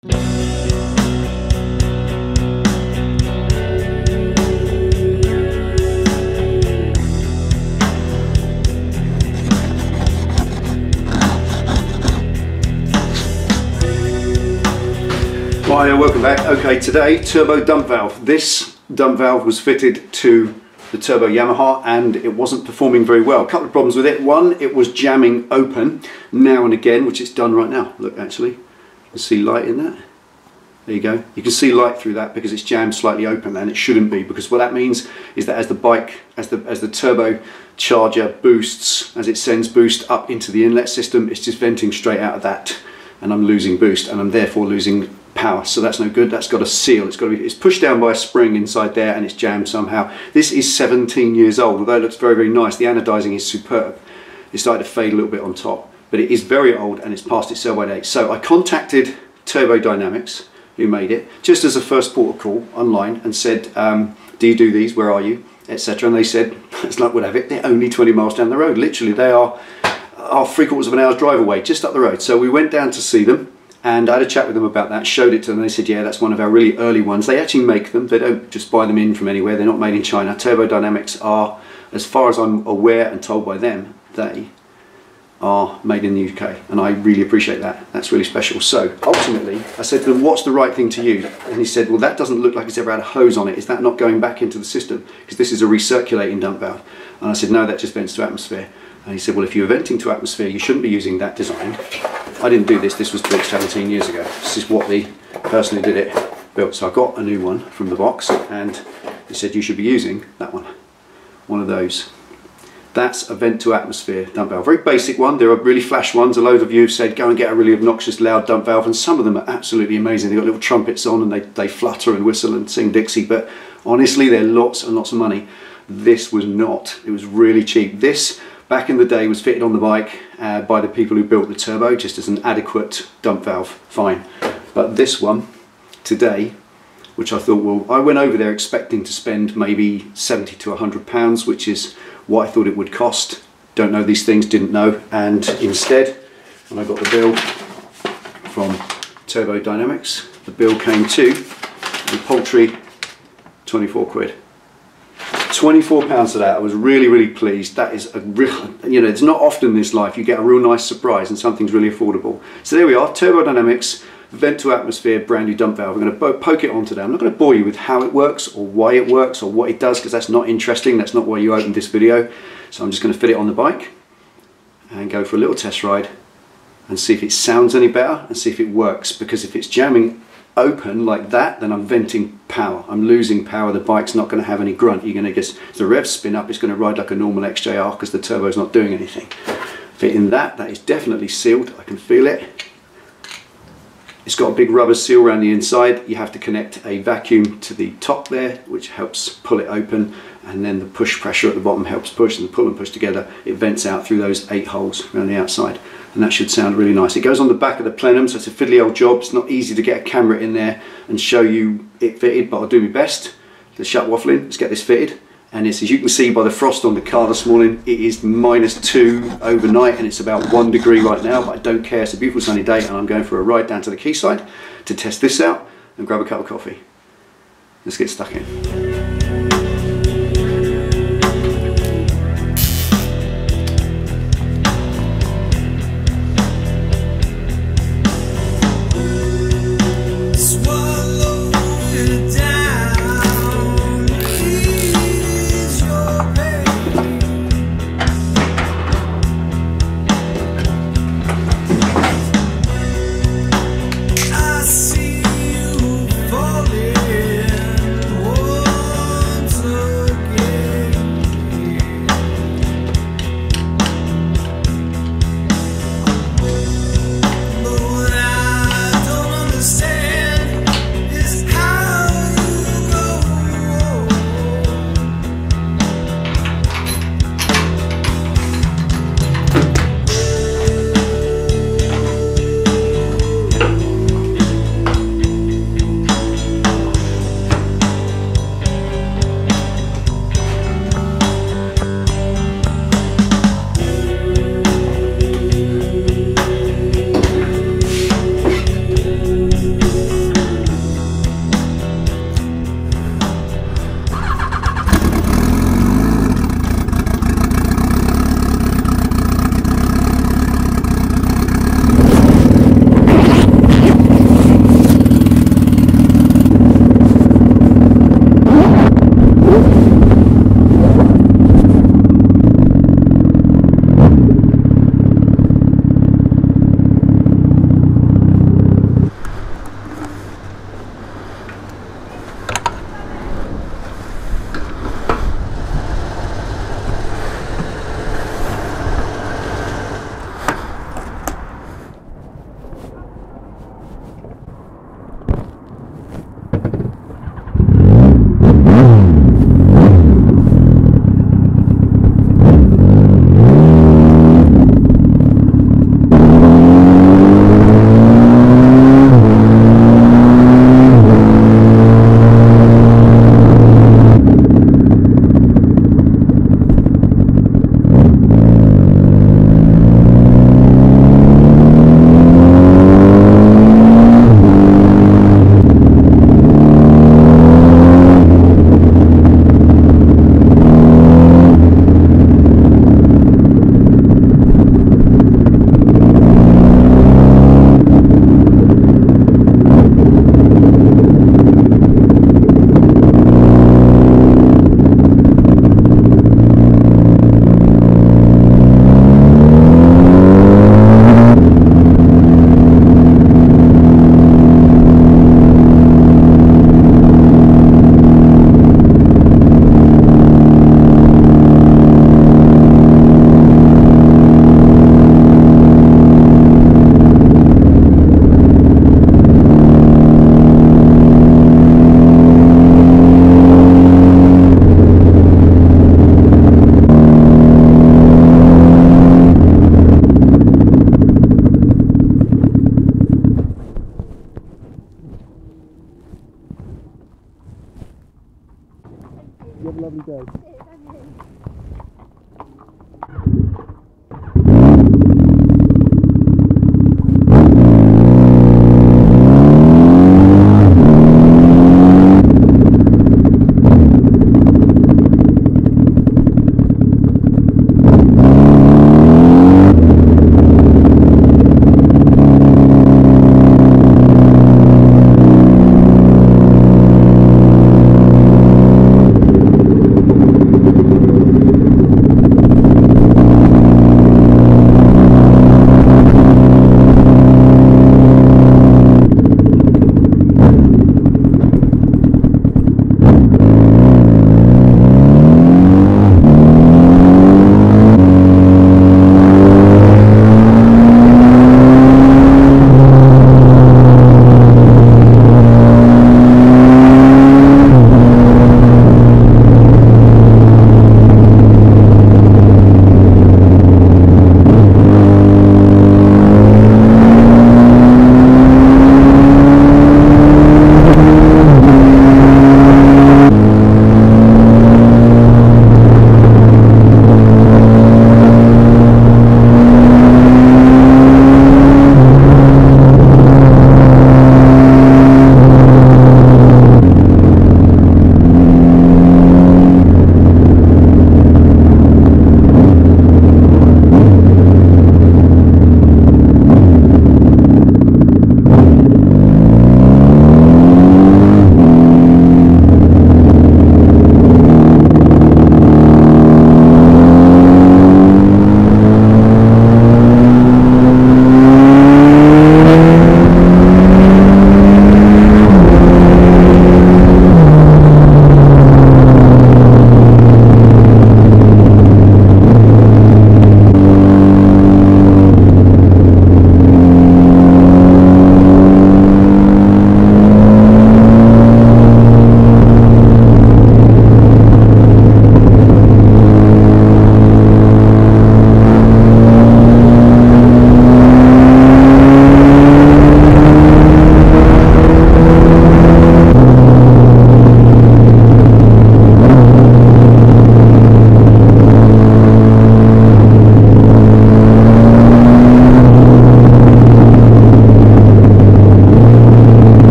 Hi, welcome back. Okay, today turbo dump valve. This dump valve was fitted to the turbo Yamaha and it wasn't performing very well. A couple of problems with it. One, it was jamming open now and again, which it's done right now. Look, actually, you can see light in that. There you go. You can see light through that because it's jammed slightly open, and it shouldn't be, because what that means is that as the bike, as the turbo charger boosts, as it sends boost up into the inlet system, it's just venting straight out of that, and I'm losing boost, and I'm therefore losing power. So that's no good. That's got a seal. It's pushed down by a spring inside there, and it's jammed somehow. This is 17 years old, although it looks very, very nice. The anodizing is superb. It's started to fade a little bit on top, but it is very old and it's past its sell-by date. So I contacted Turbo Dynamics, who made it, just as a first port of call online, and said, do you do these? Where are you? Etc. And they said, it's like, whatever, they're only 20 miles down the road. Literally, they are 3/4 of an hour's drive away, just up the road. So we went down to see them, and I had a chat with them about that, showed it to them. They said, yeah, that's one of our really early ones. They actually make them. They don't just buy them in from anywhere. They're not made in China. Turbo Dynamics are, as far as I'm aware and told by them, they are made in the UK, and I really appreciate that. That's really special. So ultimately I said to them, what's the right thing to use? And he said, well, that doesn't look like it's ever had a hose on it. Is that not going back into the system? Because this is a recirculating dump valve. And I said, no, that just vents to atmosphere. And he said, well, if you're venting to atmosphere, you shouldn't be using that design. I didn't do this. This was built 17 years ago. This is what the person who did it built. So I got a new one from the box, and he said you should be using that one of those. That's a vent to atmosphere dump valve. Very basic one. There are really flash ones. A load of you have said go and get a really obnoxious loud dump valve, and some of them are absolutely amazing. They've got little trumpets on and they flutter and whistle and sing Dixie, but honestly they're lots and lots of money. This was not. It was really cheap. This, back in the day, was fitted on the bike by the people who built the turbo, just as an adequate dump valve, fine. But this one today, which I thought, well, I went over there expecting to spend maybe 70 to 100 pounds, which is what I thought it would cost. Don't know these things, didn't know. And instead, when I got the bill from Turbo Dynamics, the bill came to a paltry 24 quid. 24 pounds for that. I was really, really pleased. That is a real, you know, it's not often in this life you get a real nice surprise and something's really affordable. So there we are, Turbo Dynamics vent to atmosphere brand new dump valve. I'm going to poke it on today. I'm not going to bore you with how it works or why it works or what it does, because that's not interesting. That's not why you opened this video. So I'm just going to fit it on the bike and go for a little test ride and see if it sounds any better and see if it works. Because if it's jamming open like that, then I'm venting power. I'm losing power. The bike's not going to have any grunt. You're going to get, as the revs spin up, it's going to ride like a normal XJR because the turbo's not doing anything. Fitting that is definitely sealed. I can feel it. It's got a big rubber seal around the inside. You have to connect a vacuum to the top there, which helps pull it open, and then the push pressure at the bottom helps push, and the pull and push together, it vents out through those 8 holes around the outside, and that should sound really nice. It goes on the back of the plenum, so it's a fiddly old job. It's not easy to get a camera in there and show you it fitted, but I'll do my best. Let's shut waffling, let's get this fitted. And it's, as you can see by the frost on the car this morning, it is -2 overnight, and it's about 1 degree right now, but I don't care. It's a beautiful sunny day, and I'm going for a ride down to the quayside to test this out and grab a cup of coffee. Let's get stuck in. have a lovely day.